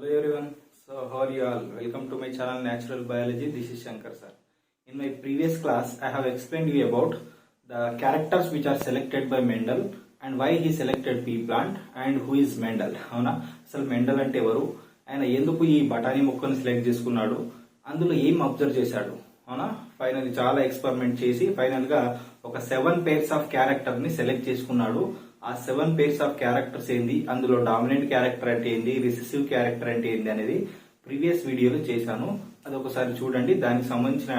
Hello everyone. So how are you all? Welcome to my channel Natural Biology. This is Shankar sir. In my previous class, I have explained you about the characters which are selected by Mendel and why he selected pea plant and who is Mendel. అవునా అసలు Mendel అంటే ఎవరు, ఆయన ఎందుకు ఈ బఠానీ మొక్కను select చేసుకున్నాడు, అందులో ఏం అబ్జర్వ్ చేశాడు, అవునా ఫైనల్ చాలా ఎక్స్పెరిమెంట్ చేసి ఫైనల్ గా ఒక 7 pairs ఆఫ్ క్యారెక్టర్ ని సెలెక్ట్ చేసుకున్నాడు. ఆ 7 pairs ఆఫ్ క్యారెక్టర్స్ ఏంది, అందులో డామినెంట్ క్యారెక్టర్ అంటే ఏంది, రిసెసివ్ క్యారెక్టర్ అంటే ఏంది అనేది ప్రీవియస్ వీడియోలో చేశాను. అది ఒకసారి చూడండి. దానికి సంబంధించిన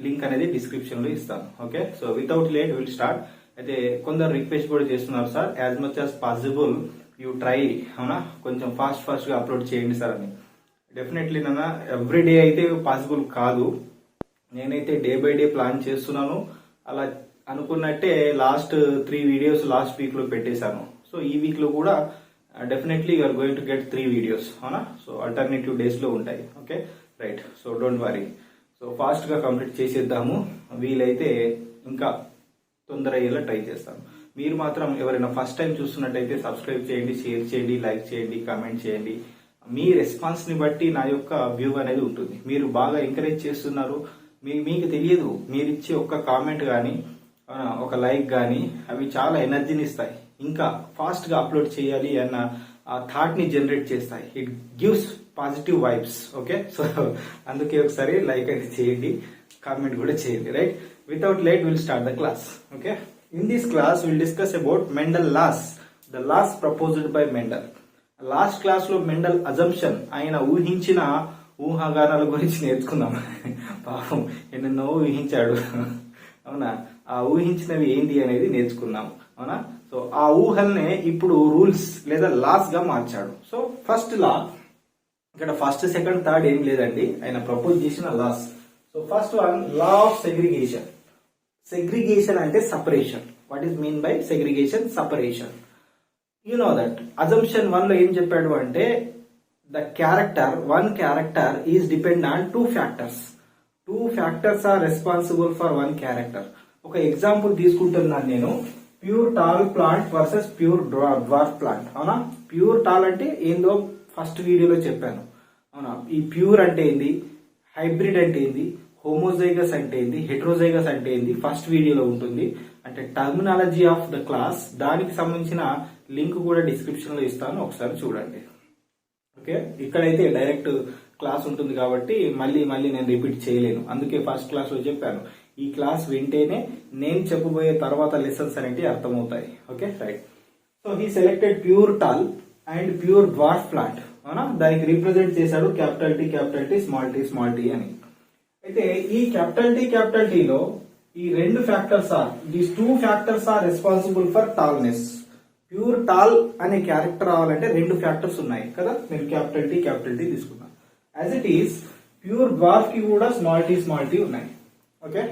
లింక్ అనేది డిస్క్రిప్షన్ లో ఇస్తాను. Okay, so without late will start. అయితే కొందరు రిక్వెస్ట్ కూడా చేస్తున్నారు, sir as much as possible you try, అవునా కొంచెం ఫాస్ట్ గా అప్లోడ్ చేయండి సార్ అని. డెఫినెట్లీ నాన్న ఎవ్రీ డే అయితే పాసిబుల్ కాదు. నేనైతే డే బై డే ప్లాన్ చేస్తున్నాను. అలా అనుకున్నట్టే లాస్ట్ 3 వీడియోస్ లాస్ట్ వీక్ లో పెట్టేశాను. సో ఈ వీక్ లో కూడా definitely you're going to get 3 videos, అవునా. సో ఆల్టర్నేటివ్ డేస్ లో ఉంటాయి. Okay right, so don't worry. So fast గా కంప్లీట్ చేసేద్దాము. వీలైతే ఇంకా తొందర అయ్యేలా ట్రై చేస్తాను. మీరు మాత్రం ఎవరైనా ఫస్ట్ టైం చూస్తున్నట్టయితే సబ్స్క్రైబ్ చేయండి, షేర్ చేయండి, లైక్ చేయండి, కామెంట్ చేయండి. మీ రెస్పాన్స్ ని బట్టి నా యొక్క వ్యూ అనేది ఉంటుంది. మీరు బాగా ఎంకరేజ్ చేస్తున్నారు. మీకు తెలియదు, మీరు ఇచ్చే ఒక్క కామెంట్ గానీ ఒక లైక్ గానీ అవి చాలా ఎనర్జీని ఇస్తాయి. ఇంకా ఫాస్ట్ గా అప్లోడ్ చేయాలి అన్న ఆ థాట్ ని జనరేట్ చేస్తాయి. It gives positive vibes. Okay, so అందుకే ఒకసారి లైక్ అయితే చేయండి, కామెంట్ కూడా చేయండి. Right, without late will start the class. Okay, in this class will discuss about Mendel laws, the laws proposed by Mendel. Last class లో Mendel assumption, ఆయన ఊహించిన ఊహాగానాల గురించి నేర్చుకుందాం. పాపం ఎన్నెన్నో ఊహించాడు, అవునా. ఆ ఊహించినవి ఏంటి అనేది నేర్చుకున్నాం, అవునా. సో ఆ ఊహల్నే ఇప్పుడు రూల్స్ లేదా లాస్ గా మార్చాడు. సో ఫస్ట్ లా, ఇక్కడ ఫస్ట్ సెకండ్ థర్డ్ ఏం లేదండి, ఆయన ప్రపోజ్ చేసిన laws. So first one, law of segregation. Segregation అంటే separation. What is mean by segregation? Separation. You know that assumption 1 లో ఏం చెప్పాడు అంటే the character, one character is depend on 2 factors. 2 factors are responsible for one character. ఒక example తీసుకుంటున్నాను నేను, pure tall plant versus pure dwarf plant, అవునా. Pure tall అంటే ఏందో ఫస్ట్ వీడియోలో చెప్పాను, అవునా. ఈ ప్యూర్ అంటే ఏంది, హైబ్రిడ్ అంటే ఏంది, హోమోజైగస్ అంటే ఏంది, హెట్రోజైగస్ అంటే ఏంది ఫస్ట్ వీడియోలో ఉంటుంది. అంటే టర్మినాలజీ ఆఫ్ ద క్లాస్, దానికి సంబంధించిన లింక్ కూడా డిస్క్రిప్షన్ లో ఇస్తాను, ఒకసారి చూడండి. ఓకే, ఇక్కడైతే డైరెక్ట్ క్లాస్ ఉంటుంది కాబట్టి మళ్ళీ నేను రిపీట్ చేయలేను. అందుకే ఫస్ట్ క్లాస్ లో చెప్పాను, ఈ క్లాస్ వింటేనే నేను చెప్పబోయే తర్వాత లెసన్స్ అనేవి అర్థమవుతాయి. Okay right. So he selected pure tall and pure dwarf plant, అవునా. దానికి రిప్రజెంట్ చేశాడు క్యాపిటల్ టీ స్మాల్ టీ అని. అయితే ఈ క్యాపిటల్ టీలో ఈ 2 factors are, these 2 factors are responsible for tallness. Pure tall అనే క్యారెక్టర్ రావాలంటే 2 ఫ్యాక్టర్స్ ఉన్నాయి కదా. మీరు క్యాపిటల్ టీ తీసుకున్నాను. As it is pure dwarf కి కూడా స్మాల్ టీ ఉన్నాయి. Okay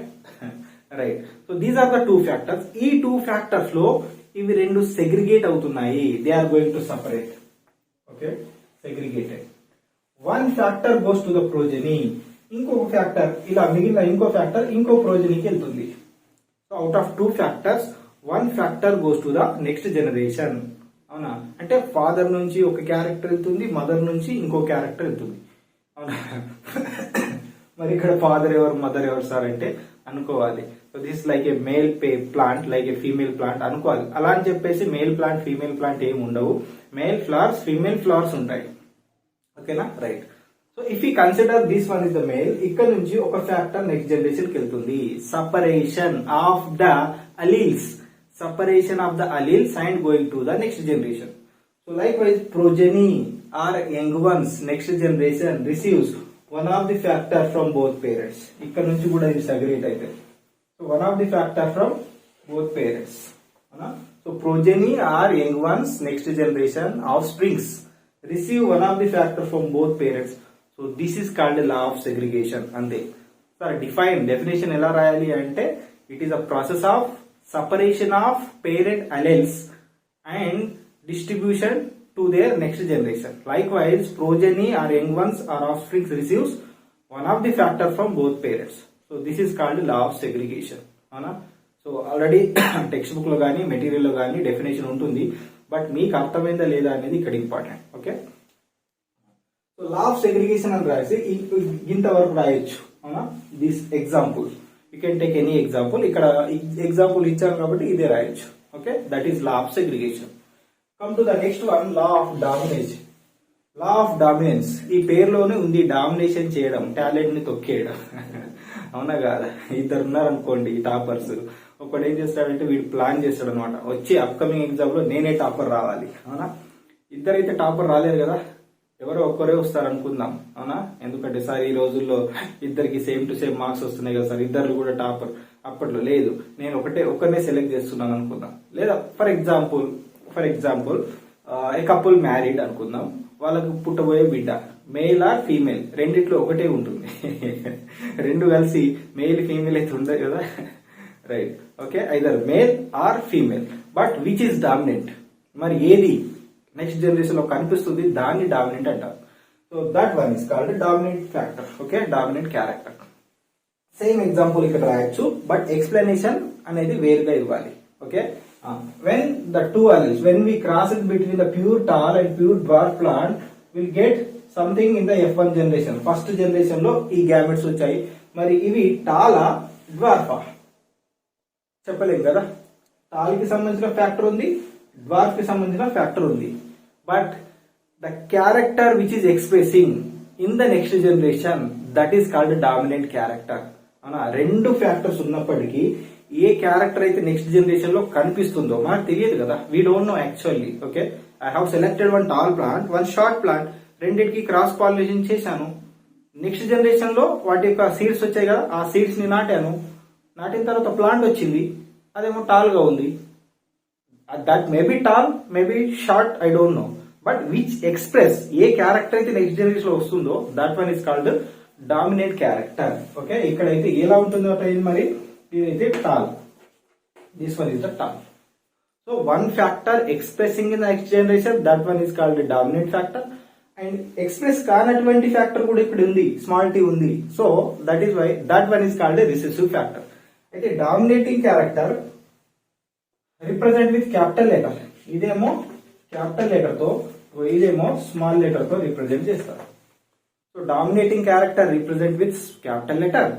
right. So these are the 2 factors. ఈ 2 ఫ్యాక్టర్స్ లో ఇవి 2 సెగ్రిగేట్ అవుతున్నాయి. They are going to separate. Okay, segregated. 1 factor goes to the progeny. ఇంకొక ఫ్యాక్టర్ ఇలా మిగిలిన ఇంకో ఫ్యాక్టర్ ఇంకో ప్రోజెనీకి వెళ్తుంది. So out of 2 factors 1 factor goes to the next generation, అవునా. అంటే ఫాదర్ నుంచి ఒక క్యారెక్టర్ వెళ్తుంది, మదర్ నుంచి ఇంకో క్యారెక్టర్ వెళ్తుంది, అవునా. మరి ఇక్కడ ఫాదర్ ఎవరు, మదర్ ఎవరు సార్ అంటే అనుకోవాలి. So this like A male plant, like A female plant అనుకోవాలి. అలా అని చెప్పేసి మేల్ ప్లాంట్ ఫీమేల్ ప్లాంట్ ఏమి ఉండవు. మేల్ ఫ్లవర్స్ ఫీమేల్ ఫ్లవర్స్ ఉంటాయి. ఓకేనా right. So if you consider this one is the male, ఇక్కడ నుంచి ఒక ఫ్యాక్టర్ నెక్స్ట్ జనరేషన్ కి వెళ్తుంది. Separation of the alleles, separation of the alleles and going to the next generation. So likewise progeny or young ones next generation receives one of the factor from both parents. ఇక్కడ నుంచి కూడా ఇది segregate అయితే, so one of the factor from both parents, so progeny or young ones next generation offsprings receive one of the factor from both parents. So this is called law of segregation. అంతే sir. definition ఎలా రాయాలి అంటే it is a process of separation of parent alleles and distribution to their next generation. Likewise, progeny or young ones or offspring receives one of the factor from both parents. So this is called law of segregation. So already text book lo gaani material lo gaani definition untundi, but meeku arthamainda leda anedi ikkada important. Okay. So law of segregation అని రాసి ఇంతవరకు రాయొచ్చు అవునా. This example you can take any example. ఇక్కడ example ఇచ్చాను కాబట్టి ఇదే రాయొచ్చు. Okay, that is law of segregation. Come to the next one, law of domination. Law of dominance ఈ పేరులోనే ఉంది, డామినేషన్ చేయడం, టాలెంట్ ని తొక్కేయడం. అవునా కాదా? ఇద్దరు ఉన్నారనుకోండి టాపర్స్, ఒకడు ఏం చేస్తాడంటే వీడు ప్లాన్ చేస్తాడు అనమాట, వచ్చి అప్కమింగ్ ఎగ్జామ్ లో నేనే టాపర్ రావాలి. అవునా, ఇద్దరైతే టాపర్ రాలేరు కదా, ఎవరో ఒక్కరే వస్తారు అనుకుందాం. అవునా, ఎందుకంటే సార్ ఈ రోజుల్లో ఇద్దరికి సేమ్ టు సేమ్ మార్క్స్ వస్తున్నాయి కదా సార్, ఇద్దరు కూడా టాపర్. అప్పట్లో లేదు, నేను ఒకరినే సెలెక్ట్ చేస్తున్నాను అనుకుందాం. లేదా for example a couple married అనుకుందాం, వాళ్ళకు పుట్టబోయే బిడ్డ మేల్ ఆర్ ఫీమేల్, రెండిట్లో ఒకటే ఉంటుంది. రెండు కలిసి మేల్ ఫీమేల్ అయితే ఉండదు కదా, right. Okay, either male or female, but which is dominant, మరి ఏది నెక్స్ట్ జనరేషన్ లో కనిపిస్తుంది దాన్ని డామినెంట్ అంటారు. So that one is called dominant factor. Okay, dominant character. Same example ఇక్కడ రాయొచ్చు, బట్ ఎక్స్ప్లెనేషన్ అనేది వేరుగా ఇవ్వాలి. Okay, when the two alleles, when we cross it between the pure tall and pure dwarf plant, we'll get something in the F1 generation. First generation లో ఈ gametes వచ్చాయి. మరి ఇవి టాలా డ్వార్ఫా చెప్పలేం కదా. టాల్ కి సంబంధించిన ఫ్యాక్టర్ ఉంది, డ్వార్ఫ్ కి సంబంధించిన ఫ్యాక్టర్ ఉంది. But the character which is expressing in the next generation, that is called dominant character. అవునా, రెండు ఫ్యాక్టర్స్ ఉన్నప్పటికీ ఏ క్యారెక్టర్ అయితే నెక్స్ట్ జనరేషన్ లో కనిపిస్తుందో మనకు తెలియదు కదా, we don't know actually. Okay, I have selected one tall plant, one short plant, రెండింటికి క్రాస్ పాలినేషన్ చేశాను. నెక్స్ట్ జనరేషన్ లో వాటి యొక్క సీడ్స్ వచ్చాయి కదా, ఆ సీడ్స్ ని నాటాను. నాటిన తర్వాత ప్లాంట్ వచ్చింది, అదేమో టాల్ గా ఉంది. That maybe tall, maybe short, I don't know. But which express, ఏ క్యారెక్టర్ అయితే నెక్స్ట్ జనరేషన్ లో వస్తుందో that one is called dominant character. Okay, ఇక్కడైతే ఎలా ఉంటుందో మరి ఇదైతే tall, this one is the tall. So one factor expressing in the next generation, that one is called dominant factor. And express కానటువంటి factor కూడా ఇక్కడ ఉంది, స్మాల్ టీ ఉంది. So that is why that one is called recessive factor. అయితే dominating character represent with capital letter, ఇదేమో capital letter తో, ఇదేమో small letter తో రిప్రజెంట్ చేస్తారు. So dominating character represent with capital letter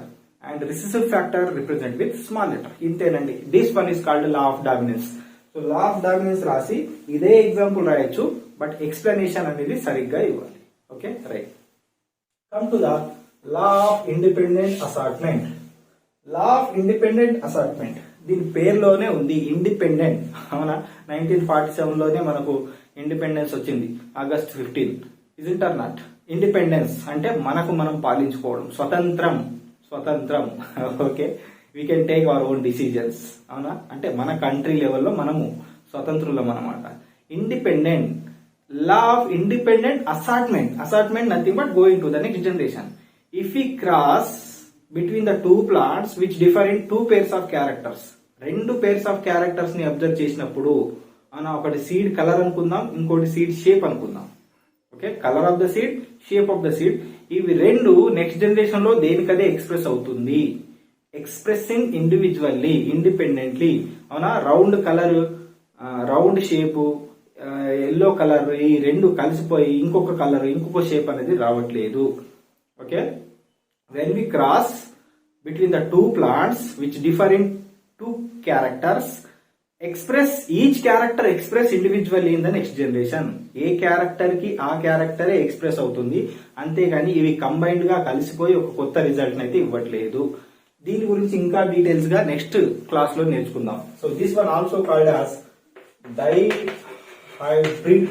and recessive factor represent with small letter. ఇంతేనండి. This one is called law of dominance. So law of dominance రాసి ఇదే example రాయొచ్చు, but explanation అనేది సరిగ్గా ఇవ్వాలి. Okay, right. Come to the law of independent assortment. Law of independent assortment దీని పేరులోనే ఉంది, ఇండిపెండెంట్. అవునా, 1947 లోనే మనకు ఇండిపెండెన్స్ వచ్చింది, August 15. Isn't or not? Independence అంటే మనకు మనం పాలించుకోవడం, స్వతంత్రం. Okay, we can take our own decisions. అవునా, అంటే మన కంట్రీ లెవెల్లో మనము స్వతంత్రులం అన్నమాట. Independent, law of independent assortment nothing but going to the next generation. If we cross between the two plants which differ in two pairs of characters, రెండు pairs of characters ని observe చేసినప్పుడు, ఒకటి seed colour అనుకుందాం, ఇంకోటి seed shape అనుకుందాం. Okay, colour of the seed, shape of the seed, ఇవి రెండు next generation లో దేనికదే ఎక్స్ప్రెస్ అవుతుంది. Expressing individually, independently. అవునా, round colour, round shape, yellow colour, ఈ రెండు కలిసిపోయి ఇంకొక కలర్, ఇంకొక షేప్ అనేది రావట్లేదు. Okay, when we cross between the two plants which differ in two characters, each character express individually in the next generation. A character కి ఆ క్యారెక్టరే express అవుతుంది, అంతేగాని ఇవి కంబైన్డ్ గా కలిసిపోయి ఒక కొత్త రిజల్ట్ అయితే ఇవ్వట్లేదు. దీని గురించి ఇంకా డీటెయిల్స్ గా నెక్స్ట్ క్లాస్ లో నేర్చుకుందాం. So this one also called as dihybrid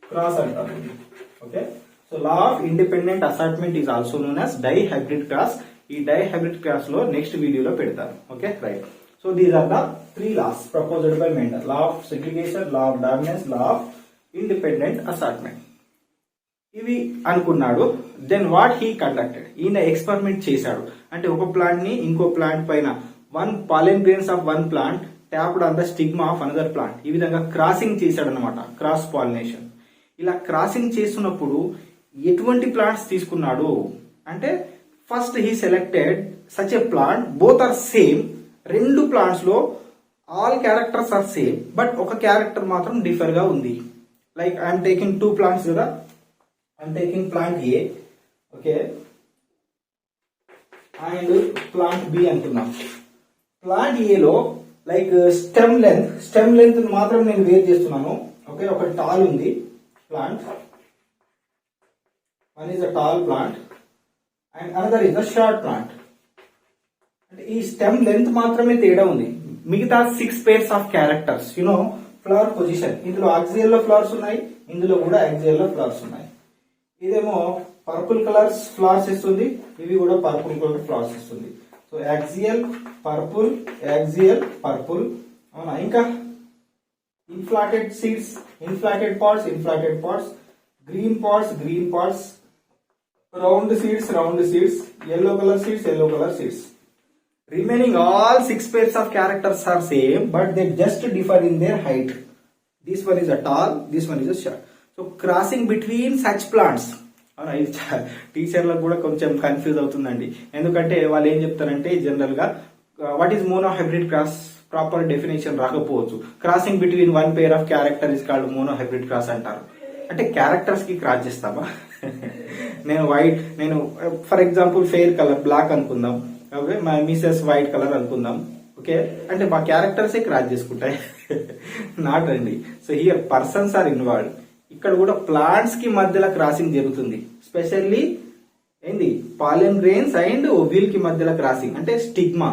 cross అంటారు. Okay, so law of independent assortment is also known as dihybrid cross. ఈ డైహైబ్రిడ్ క్రాస్ లో నెక్స్ట్ వీడియోలో పెడతాను. Okay, right. So these are the 3 laws proposed by Mendel: law of segregation, law of dominance, law of independent assortment. ఇవి అనుకున్నాడు. Then what he conducted, ఈయన experiment చేశాడు. అంటే ఒక ప్లాంట్ ని ఇంకో ప్లాంట్ పైన, 1 pollen grains of one plant tapped on the stigma of another plant, ఈ విధంగా క్రాసింగ్ చేశాడు అనమాట, క్రాస్ పాలినేషన్. ఇలా క్రాసింగ్ చేస్తున్నప్పుడు ఎటువంటి ప్లాంట్స్ తీసుకున్నాడు అంటే, first he selected such a plant, both are same. రెండు ప్లాంట్స్ లో all characters are same, but ఒక క్యారెక్టర్ మాత్రం డిఫర్ గా ఉంది. లైక్ ఐఎమ్ టేకింగ్ 2 plants కదా, I'm taking plant A, okay, and plant B అనుకున్నాం. ప్లాంట్ A లో like stem length మాత్రం నేను వేర్ చేస్తున్నాను. ఓకే, ఒక టాల్ ఉంది plant, one is a tall plant and another is a short plant. అంటే ఈ స్టెమ్ లెంత్ మాత్రమే తేడా ఉంది. మిగతా 6 pairs of characters flower position, ఇందులో యాక్సియల్ లో ఫ్లవర్స్ ఉన్నాయి, ఇందులో కూడా యాక్సియల్ లో ఫ్లవర్స్ ఉన్నాయి. ఇదేమో పర్పుల్ కలర్స్ ఫ్లవర్స్ ఇస్తుంది, ఇవి కూడా పర్పుల్ కలర్ ఫ్లవర్స్ ఇస్తుంది. సో యాక్సియల్ పర్పుల్ అవునా. ఇంకా inflated seeds, inflated parts, green parts, round seeds, yellow color seeds. Remaining all 6 pairs of characters are same, but they just differ in their height. This one is a tall, this one is a short. So crossing between such plants, టీచర్లకు కూడా కొంచెం confuse అవుతుందండి. ఎందుకంటే వాళ్ళు ఏం చెప్తారంటే general గా what is monohybrid cross proper definition రాకపోవచ్చు. Crossing between 1 pair of character is called monohybrid cross అంటారు. అంటే క్యారెక్టర్స్ కి క్రాస్ చేస్తామా? నేను for example fair colour black అనుకుందాం, ఓకే, మా మిసెస్ వైట్ కలర్ అనుకుందాం, ఓకే, అంటే మా క్యారెక్టర్స్ క్రాస్ చేసుకుంటాయి. నాట్ అండి. So here persons are involved. ఇక్కడ కూడా ప్లాంట్స్ కి మధ్యలో క్రాసింగ్ జరుగుతుంది. స్పెషల్లీ ఏంది పాలెన్ గ్రెయిన్స్ అండ్ ఓవిల్ కి మధ్యలో క్రాసింగ్, అంటే స్టిగ్మా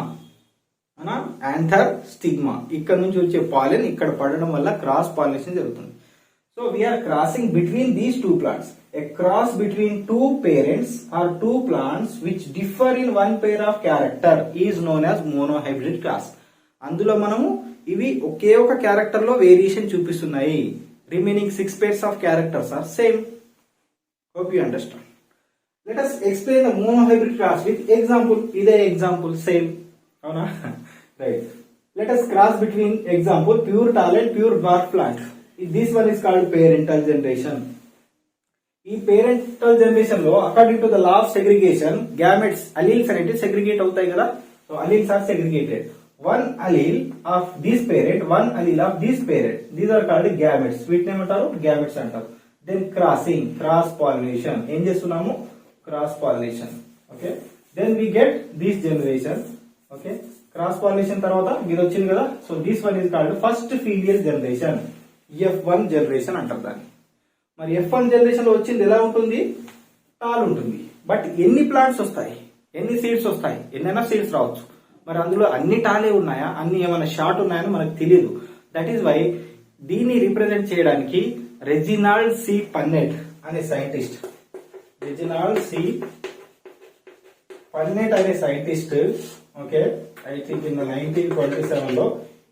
యాంథర్ స్టిగ్మా, ఇక్కడ నుంచి వచ్చే పాలెన్ ఇక్కడ పడడం వల్ల క్రాస్ పాలినేషన్ జరుగుతుంది. So we are crossing between these 2 plants. A cross between 2 parents or 2 plants which differ in 1 pair of character is known as monohybrid cross. అందులో మనము ఇవి ఒకే ఒక క్యారెక్టర్ లో వేరియేషన్ చూపిస్తున్నాయి. Remaining 6 pairs of characters are same. Hope you understand. Let us explain the monohybrid cross with example. ఇదే example same అవునా, right. Let us cross between example pure tall and pure dwarf plant. This one is called parental generation. ఈ parental generation లో according to the law of segregation gametes alleles అనేవి segregate అవుతాయి కదా. So alleles are segregated. One allele of this parent, one allele of this parent, these are called gametes. వీటిని ఏమంటారు? Gametes అంటారు. Then cross pollination. ఏం చేస్తున్నాము? Cross pollination. Okay, then we get this generation. Okay, cross pollination తర్వాత ఇది వచ్చింది కదా. So this one is called first filial generation, F1 generation అంటారు దాన్ని. మరి F1 జనరేషన్ లో వచ్చింది ఎలా ఉంటుంది? టాల్ ఉంటుంది. బట్ ఎన్ని ప్లాంట్స్ వస్తాయి, ఎన్ని సీడ్స్ వస్తాయి? ఎన్నైనా సీడ్స్ రావచ్చు. మరి అందులో అన్ని టాలే ఉన్నాయా, అన్ని ఏమైనా షార్ట్ ఉన్నాయని మనకు తెలియదు. దట్ ఈస్ వై దీన్ని రిప్రజెంట్ చేయడానికి రెజినాల్డ్ సి పన్నెట్ అనే scientist, okay, I think in 1927 లో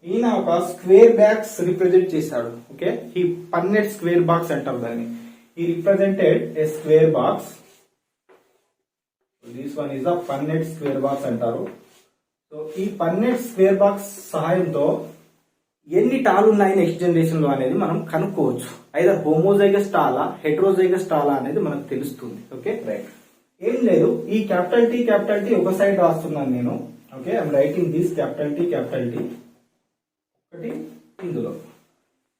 ఈయన ఒక స్క్వేర్ బాక్స్ రిప్రజెంట్ చేశాడు. ఓకే, ఈ పన్నెట్ స్క్వేర్ బాక్స్ అంటారు దాన్ని. ఈ represented A square box. This one is the Punnett square box అంటారు. సో ఈ పన్నెట్ స్క్వేర్ బాక్స్ సహాయంతో ఎన్ని టాల్ ఉన్నాయి నెక్స్ట్ జనరేషన్ లో అనేది మనం కనుక్కోవచ్చు. ఐదర్ హోమోజైగస్ టాలా హెట్రోజైగస్ టాలా అనేది మనకు తెలుస్తుంది. Okay, right. ఏం లేదు, ఈ క్యాపిటల్ టీ ఒక సైడ్ రాస్తున్నాను నేను. Okay, I'm writing this capital T ఒకటి, ఇందులో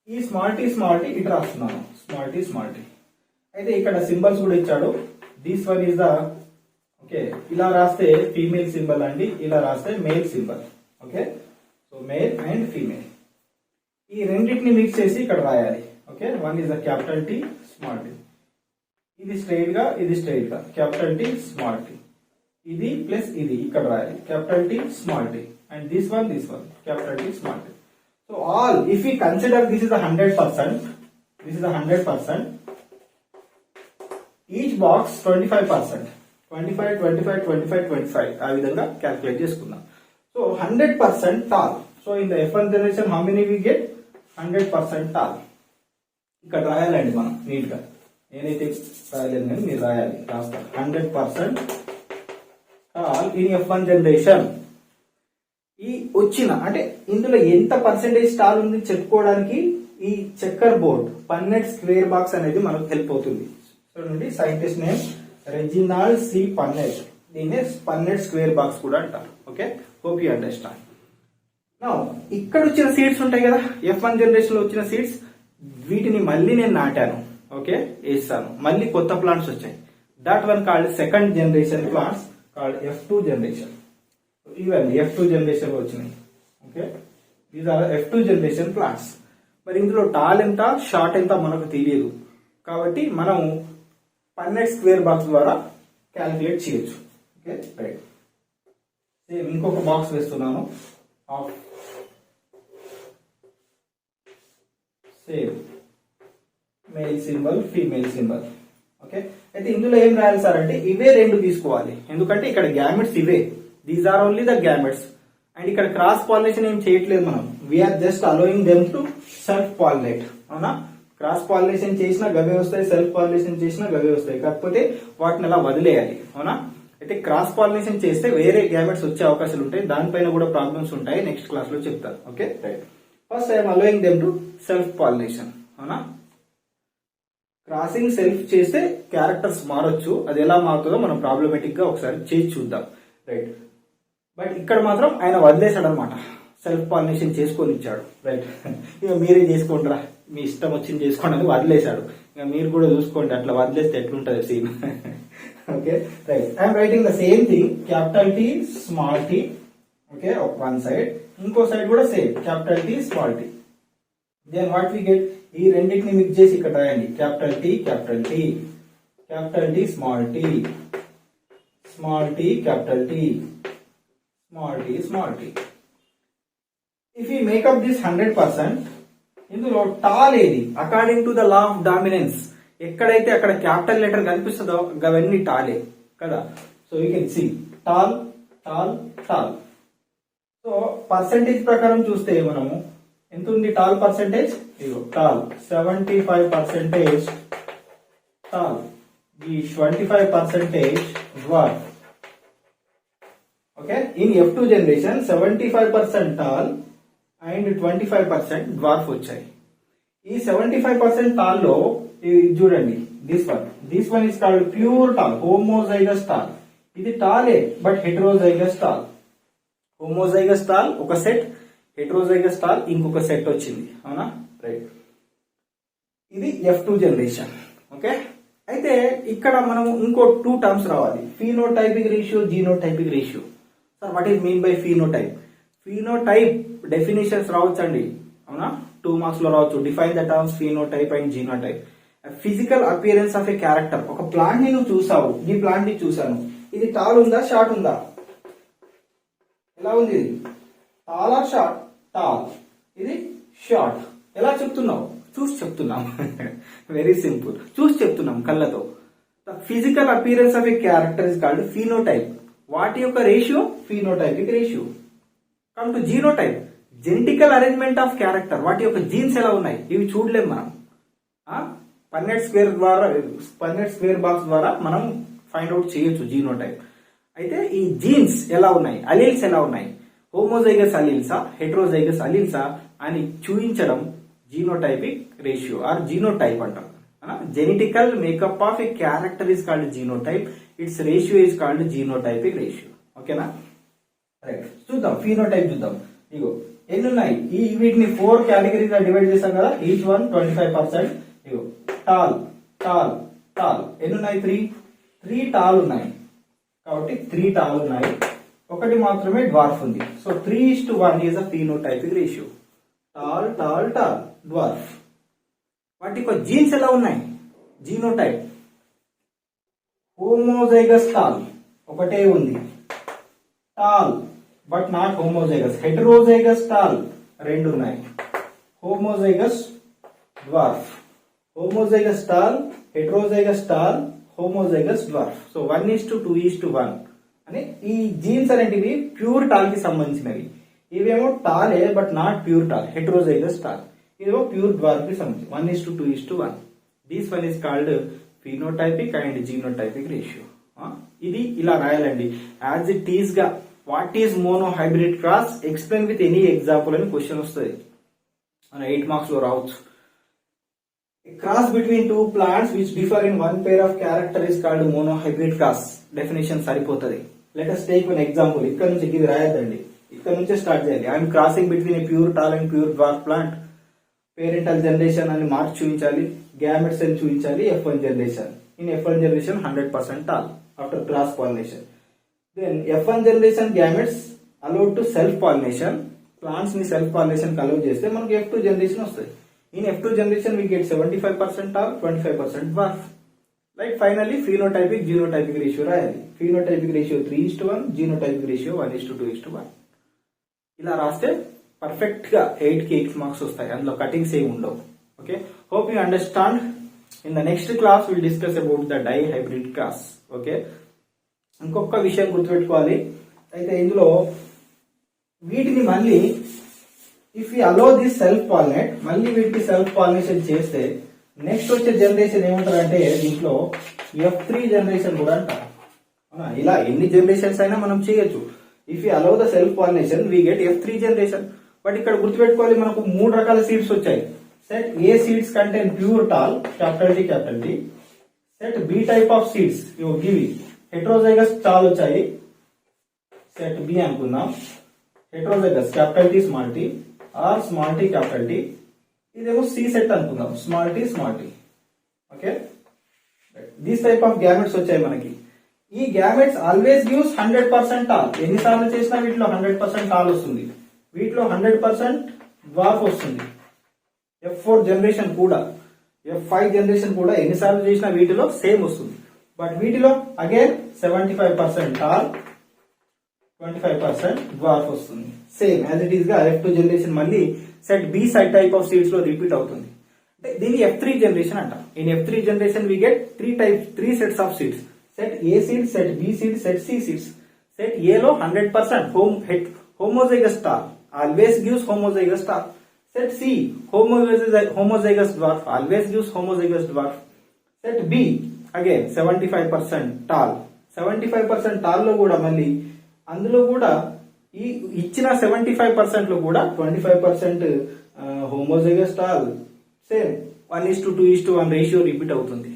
ఈ స్మాల్ టీ ఇటు రాస్తున్నాను. స్మాల్ టీ అయితే ఇక్కడ సింబల్స్ కూడా ఇచ్చాడు. This one is the, okay, ఇలా రాస్తే ఫీమేల్ సింబల్ అండి, ఇలా రాస్తే male symbol. Okay, so male and female ఈ రెండింటిని మిక్స్ చేసి ఇక్కడ రాయాలి. Okay, one is the capital T, small T. ఇది స్ట్రైట్ గా క్యాపిటల్ టీ, స్మాల్ టీ. ఇది ప్లస్ ఇది ఇక్కడ రాయాలి, capital T, small T. And this one capital T, small T. So all, if we consider this is a 100%, each box 25%, 25 ఆ విధంగా calculate చేసుకుందాం. So 100% tall. So in the F1 generation how many we get? 100% tall. ఇక్కడ రాయాలండి మనం neat గా. నేనైతే రాయలేదు కానీ మీరు రాయాలి, రాస్తా. 100% టాల్ ఇన్ F1 జనరేషన్. ఈ వచ్చిన అంటే ఇందులో ఎంత పర్సెంటేజ్ టాల్ ఉంది చెప్పుకోవడానికి ఈ checker board Punnett square box అనేది మనకు హెల్ప్ అవుతుంది. చూడండి, scientist name Reginald C Punnett. దీన్ని పన్నెట్ స్క్వేర్ బాక్స్ కూడా అంటారు. Okay, hope you understand. Now ఇక్కడ వచ్చిన సీడ్స్ ఉంటాయి కదా, F1 జనరేషన్ లో వచ్చిన సీడ్స్, వీటిని మళ్ళీ నేను నాటాను. ఓకే వేస్తాను. మళ్ళీ కొత్త ప్లాంట్స్ వచ్చాయి. That one called second generation plants called F2 generation. ఇవన్నీ F2 జనరేషన్ వచ్చినాయి. Okay these are F2 generation plants. మరి ఇందులో టాల్ ఎంత షార్ట్ ఎంత మనకు తెలియదు కాబట్టి మనం పన్నెట్ స్క్వేర్ బాక్స్ ద్వారా క్యాలిక్యులేట్ చేయొచ్చు. Okay right. సేమ్ ఇంకొక బాక్స్ వేస్తున్నాను. Same male symbol female symbol. Okay అయితే ఇందులో ఏం రాయాలి సార్ అంటే ఇవే రెండు తీసుకోవాలి. ఎందుకంటే ఇక్కడ గ్యామెట్స్ ఇవే, these are only the gametes. And ఇక్కడ క్రాస్ పాలినేషన్ ఏం చేయట్లేదు మనం, we are just allowing them to self pollinate. అవునా, క్రాస్ పాలినేషన్ చేసినా గవే వస్తాయి, సెల్ఫ్ పాలినేషన్ చేసినా గవే వస్తాయి, కాకపోతే వాటిని అలా వదిలేయాలి. అవునా, అయితే క్రాస్ పాలినేషన్ చేస్తే వేరే గ్యామెట్స్ వచ్చే అవకాశాలు ఉంటాయి, దానిపైన కూడా ప్రాబ్లమ్స్ ఉంటాయి, నెక్స్ట్ క్లాస్ లో చెప్తాను. Okay right. First I'm allowing them to self pollination. అవునా, క్రాసింగ్ సెల్ఫ్ చేస్తే క్యారెక్టర్స్ మారొచ్చు, అది ఎలా మారుతుందో మనం ప్రాబ్లమేటిక్ గా ఒకసారి చేసి చూద్దాం. రైట్. బట్ ఇక్కడ మాత్రం ఆయన వదిలేశాడు అనమాట, సెల్ఫ్ పాలినేషన్ చేసుకొని ఇచ్చాడు. రైట్. ఇక మీరే చేసుకుంటారా, మీ ఇష్టం వచ్చింది చేసుకోండి అని వదిలేశాడు. ఇక మీరు కూడా చూసుకోండి, అట్లా వదిలేస్తే ఎట్లుంటది scene. Okay right. I'm writing the same thing, capital T small T. Okay one side, ఇంకో సైడ్ కూడా same capital T small T. Then what we get, ఈ రెండింటిని మిక్స్ చేసి ఇక్కడ రాయండి, capital T capital T, capital T small T, small T capital T, small T small T. If you make up this 100%, ఇందులో tall ఏది according to the law of dominance, ఎక్కడైతే అక్కడ capital letter కనిపిస్తుందో అవన్నీ టాలే కదా. So you can see tall tall tall. So percentage ప్రకారం చూస్తే మనము ఎంత ఉంది టాల్ పర్సెంటేజ్, ఇగో టాల్ 75% టాల్, ఈ 25% dwarf. Okay, in F2 generation 75% tall and 25% dwarf వచ్చాయి. ఈ 75% టాల్ లో చూడండి, this one is called pure tall, homozygous tall. ఇది టాలే బట్ హెటరోజైగస్ టాల్. హోమోజైగస్ టాల్ ఒక సెట్, హెటరోజైగస్ టాల్ ఇంకొక సెట్ వచ్చింది. అవునా రైట్. ఇది F2 జనరేషన్. ఓకే, అయితే ఇక్కడ మనం ఇంకో 2 టర్మ్స్ రావాలి, phenotypic ratio, genotypic ratio. Sir what is mean by phenotype? Phenotype definitions రావచ్చండి. అవునా, 2 మార్క్స్ లో రావచ్చు. Define the terms phenotype and genotype. Physical appearance of a character. ఒక ప్లాంట్ ని నువ్వు చూసావు, ఈ ప్లాంట్ ని చూసాను, ఇది టాల్ ఉందా షార్ట్ ఉందా, ఎలా ఉంది, ఇది టాల్ ఆర్ షార్ట్? టాల్. ఇది షార్ట్. ఎలా చెప్తున్నావు? చూసి చెప్తున్నాం. వెరీ సింపుల్, చూసి చెప్తున్నాం కళ్ళతో. The physical appearance of a character is called phenotype. వాటి యొక్క ratio phenotypic ratio. Come to genotype, genetical arrangement of character. వాటి యొక్క జీన్స్ ఎలా ఉన్నాయి ఇవి చూడలేం మనం. పన్నెట్ స్క్వేర్ బాక్స్ ద్వారా మనం ఫైండ్ అవుట్ చేయొచ్చు జీనోటైప్. అయితే ఈ జీన్స్ ఎలా ఉన్నాయి, అలీల్స్ ఎలా ఉన్నాయి, హోమోజైగస్ అలీల్సా హెటరోజైగస్ అలీల్సా అని చూపించడం జీనోటైపిక్ రేషియో ఆర్ జీనోటైప్ అంటారు. Genetical makeup of a character is called genotype, it's ratio is called genotypic ratio. ఓకేనా రైట్. చూద్దాం ఫీనోటైప్ చూద్దాం. ఇగో ఎన్ని ఉన్నాయి, ఈ వీటిని 4 కేటగిరీస్ గా డివైడ్ చేశాం కదా, ఈచ్ వన్ 25%. ఇగో టాల్ టాల్ టాల్ ఎన్ని ఉన్నాయి, 3 టాల్ ఉన్నాయి కాబట్టి 3 టాల్ ఉన్నాయి, ఒకటి మాత్రమే డ్వార్ఫ్ ఉంది. So 3:1 is a phenotypic ratio. Tall tall tall dwarf. వాటి యొక్క జీన్స్ ఎలా ఉన్నాయి, జీనోటైప్. హోమోజైగస్ టాల్ ఒకటే ఉంది, tall but not homozygous. Heterozygous tall 2 ఉన్నాయి, homozygous dwarf. Homozygous tall, heterozygous tall, homozygous dwarf. So 1:2:1 అని ఈ జీన్స్ అనేటివి ప్యూర్ టాల్ కి సంబంధించినవి. ఇవేమో టాలే but not pure tall, heterozygous tall. ఇదేమో ప్యూర్ డ్వార్ఫ్ కి సంబంధించి 1:2:1. This one is called phenotypic and genotypic ratio. ఇది ఇలా రాయాలండి యాజ్ ఇట్ ఈస్ గా. What is mono hybrid cross, explain with any example అని క్వశ్చన్ వస్తుంది, మన 8 మార్క్స్ లో రావచ్చు. Cross between 2 plants which differ in one pair of character is called monohybrid cross. Definition సరిపోతుంది. Let us take one example. ఇక్కడ నుంచి ఇది రాయద్దండి, ఇక్కడ నుంచే స్టార్ట్ చేయాలి. I'm crossing between a pure tall and pure dwarf plant. Parental generation అని మార్చి చూపించాలి, గ్యామెట్స్ అని చూపించాలి, F1 generation. In F1 generation 100% tall after cross pollination. Then F1 generation gametes allowed to self pollination, plants ని self pollination allow చేస్తే మనకు F2 generation వస్తుంది. In F2 generation we get 75% tall, 25% dwarf. Right, finally phenotypic genotypic ratio రాయాలి. phenotypic ratio 3:1, genotypic ratio 1:2:1. ఇలా రాస్తే perfect గా 8 కి 8 marks వస్తాయి, అందులో కటింగ్స్ ఏమి ఉండవు. Okay, hope you understand. In the next class will discuss about the dihybrid cross. Okay, ఇంకొక విషయం గుర్తుపెట్టుకోవాలి. అయితే ఇందులో వీటిని మళ్ళీ if you allow this self pollinate, మళ్ళీ వీటికి సెల్ఫ్ పాలినేషన్ చేస్తే నెక్స్ట్ వచ్చే జనరేషన్ ఏమంటారంటే దీంట్లో F3 జనరేషన్ కూడా అంటారు. ఇలా ఎన్ని జనరేషన్స్ అయినా మనం చేయొచ్చు. If you allow the self pollination we get F3 generation. But ఇక్కడ గుర్తుపెట్టుకోవాలి, మనకు 3 రకాల సీడ్స్ వచ్చాయి. Set A seeds contain pure tall, capital T. Set B type of seeds give heterozygous tall వచ్చాయి. సెట్ బి అనుకుందాం, heterozygous capital T small t or small t capital T. ఇదేమో C set అనుకుందాం, small t small t. Okay, these type of gametes వచ్చాయి మనకి. ఈ gametes always gives 100% tall. ఎన్నిసార్లు చేసినా వీటిలో 100% టాల్ వస్తుంది, వీటిలో 100% డ్వార్ఫ్ వస్తుంది. F4 జనరేషన్ కూడా, F5 జనరేషన్ కూడా ఎన్నిసార్లు చేసినా వీటిలో సేమ్ వస్తుంది. బట్ వీటిలో అగైన్ 75% టాల్, 25% డ్వార్ఫ్ వస్తుంది. సేమ్ యాజ్ ఇట్ ఈస్ గా F2 జనరేషన్ మళ్ళీ set B side type of seeds లో రిపీట్ అవుతుంది. అంటే దీన్ని F3 జనరేషన్ అంట. In F3 generation we get 3 sets of seeds. Set A seed, set B seed, set C seeds. Set A లో 100% homozygous tall, always gives homozygous tall. Set C homozygous dwarf, always gives homozygous dwarf. Set B again 75% tall. 75% tall లో కూడా మళ్ళీ అందులో కూడా ఈ ఇచ్చిన 75% లో కూడా 25% homozygous tall, same 1:2:1 ratio repeat అవుతుంది.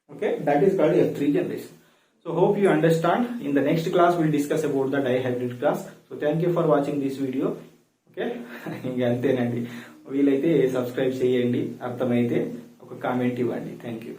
Okay, that is called F3 generation. So hope you understand. In the next class we'll discuss about the dihybrid class. So thank you for watching this video. Okay, ఇంకా అంతేనండి. వీలైతే subscribe చేయండి, అర్థమైతే ఒక comment ఇవ్వండి. Thank you.